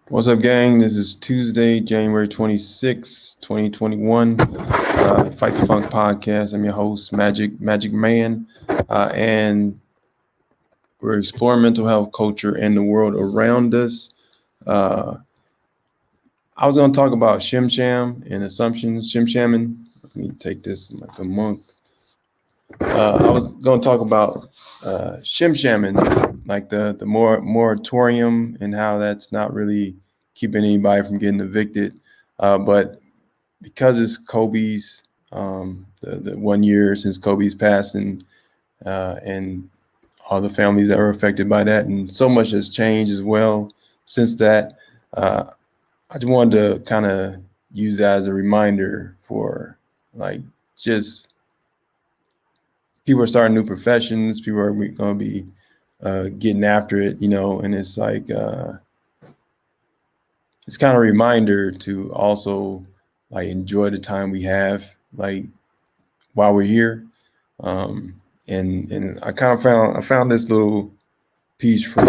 What's up, gang? This is Tuesday, January 26th, 2021. Fight the Funk podcast. I'm your host, Magic Man, and we're exploring mental health, culture, and the world around us. Uh, I was going to talk about Shim Sham and assumptions. Shim Shamming. Let me take this like a monk. I was going to talk about Shim Shamming, like the moratorium and how that's not really keeping anybody from getting evicted. But because it's Kobe's the 1 year since Kobe's passing, and all the families that were affected by that, and so much has changed as well since that. Uh, I just wanted to kind of use that as a reminder for like just people are starting new professions. People are going to be getting after it, and it's like it's kind of a reminder to also like enjoy the time we have, like while we're here. And I found this little piece from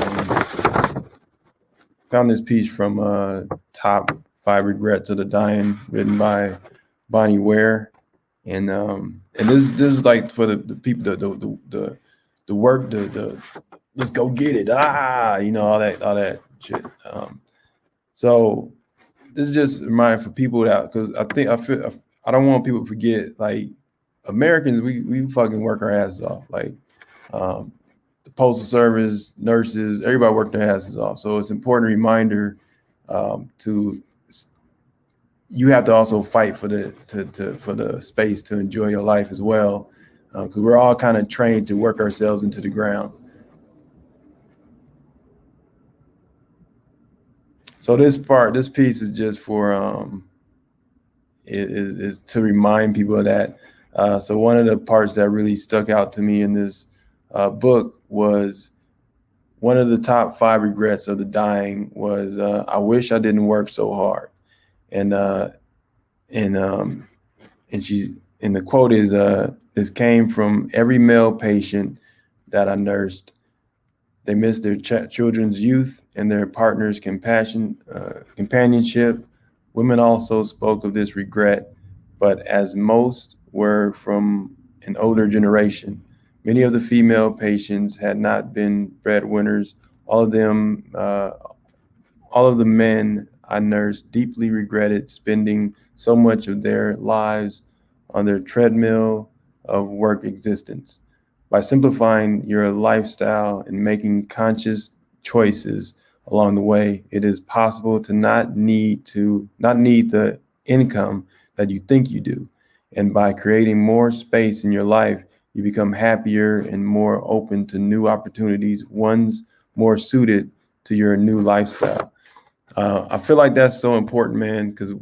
Top Five Regrets of the Dying, written by Bonnie Ware, and this is like for the people the work the let's go get it, all that shit. So this is just a reminder for people that, because I don't want people to forget, like, Americans, we fucking work our asses off. Like, um, the postal service, nurses, everybody worked their asses off. So it's an important reminder, to you have to also fight for for the space to enjoy your life as well, because we're all kind of trained to work ourselves into the ground. So this piece is just for is to remind people of that. So one of the parts that really stuck out to me in this book was one of the top five regrets of the dying was, I wish I didn't work so hard. And and and she and the quote is, this came from every male patient that I nursed. They missed their children's youth and their partner's companionship. Women also spoke of this regret, but as most were from an older generation, many of the female patients had not been breadwinners. All of them, all of the men I nursed deeply regretted spending so much of their lives on their treadmill of work existence. By simplifying your lifestyle and making conscious choices along the way, it is possible to not need the income that you think you do. And by creating more space in your life, you become happier and more open to new opportunities, ones more suited to your new lifestyle. I feel like that's so important, man, because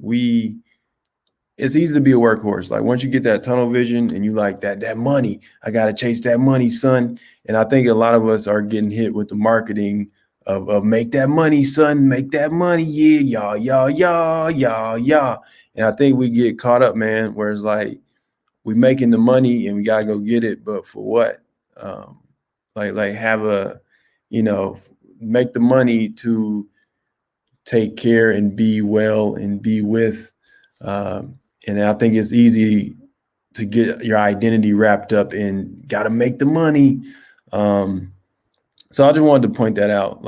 it's easy to be a workhorse. Like, once you get that tunnel vision and you like that money, I gotta chase that money, son. And I think a lot of us are getting hit with the marketing of make that money, son, make that money, yeah, yeah. And I think we get caught up, man, where it's like we making the money and we gotta go get it, but for what? Um, like have a, you know, make the money to take care and be well and be with. And I think it's easy to get your identity wrapped up in got to make the money. Um, so I just wanted to point that out.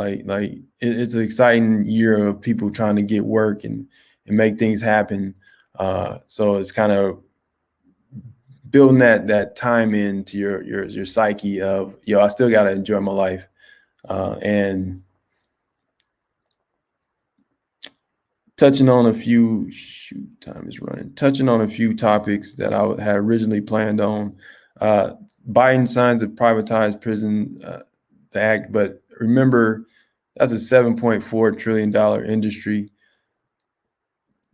It's an exciting year of people trying to get work and make things happen. So it's kind of building that time into your psyche of, I still got to enjoy my life. And touching on a few time is running. Touching on a few topics that I had originally planned on. Biden signs the privatized prison, the act, but remember, that's a $7.4 trillion industry.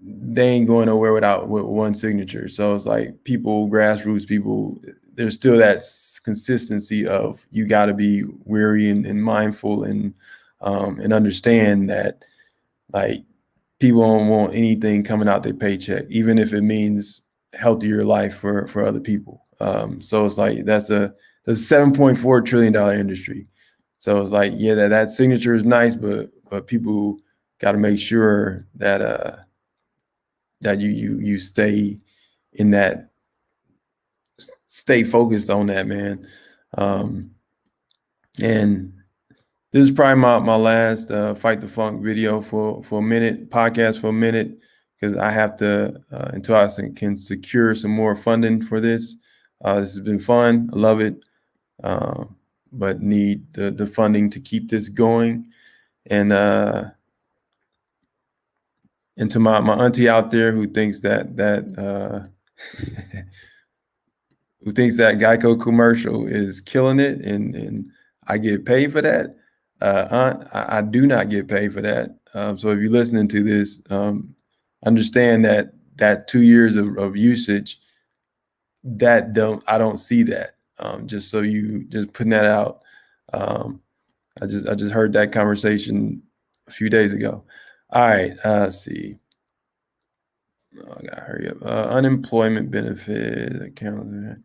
They ain't going nowhere with one signature. So it's like grassroots people, there's still that consistency of you got to be wary and mindful and understand that, like, people don't want anything coming out their paycheck, even if it means healthier life for other people. So it's like that's a $7.4 trillion industry. So it's like, yeah, that signature is nice, but people got to make sure that that you stay in that, stay focused on that, man. And this is probably my last Fight the Funk video for a minute, podcast for a minute, because I have to, until I can secure some more funding for this. This has been fun. I love it. But need the funding to keep this going. And to my auntie out there who thinks that who thinks that Geico commercial is killing it and I get paid for that. Aunt, I do not get paid for that. So if you're listening to this, understand that 2 years of usage, I don't see that. Just so you just putting that out. I just heard that conversation a few days ago. All right, let's see. Oh, I gotta hurry up. Unemployment benefit account.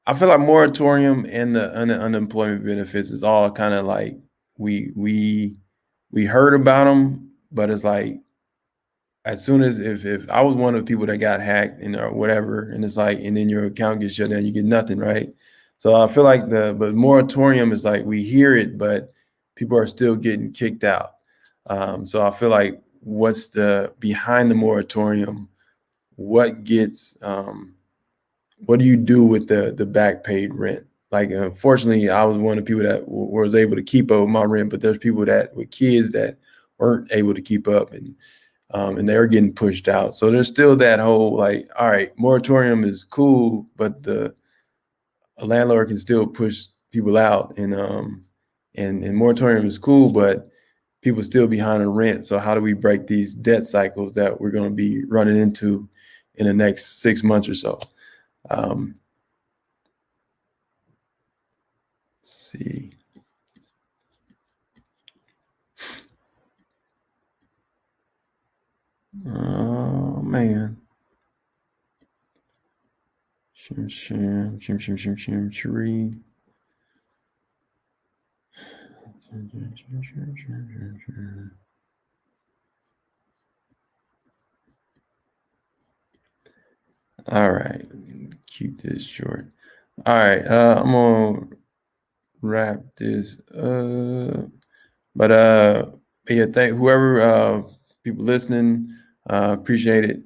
I feel like moratorium and the unemployment benefits is all kind of like we heard about them, but it's like as soon as if I was one of the people that got hacked and or whatever, and it's like, and then your account gets shut down, you get nothing, right? So I feel like but moratorium is like we hear it, but people are still getting kicked out. So I feel like what's the behind the moratorium? What gets what do you do with the back paid rent? Like, unfortunately, I was one of the people that was able to keep up with my rent, but there's people that with kids that weren't able to keep up, and they're getting pushed out. So there's still that whole like, all right, moratorium is cool, but a landlord can still push people out, and moratorium is cool, but people still behind on rent. So how do we break these debt cycles that we're going to be running into in the next 6 months or so? Let's see. Oh man. Tree. All right, keep this short. All right, I'm gonna wrap this up. But yeah, thank whoever people listening, appreciate it.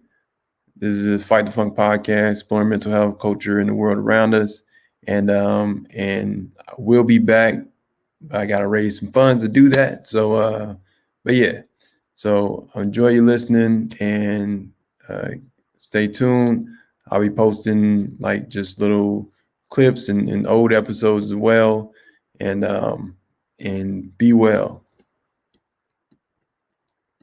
This is Fight the Funk podcast, exploring mental health, culture, and the world around us. And we'll be back. I gotta raise some funds to do that. So but yeah. So enjoy you listening and stay tuned. I'll be posting like just little clips and old episodes as well. And be well.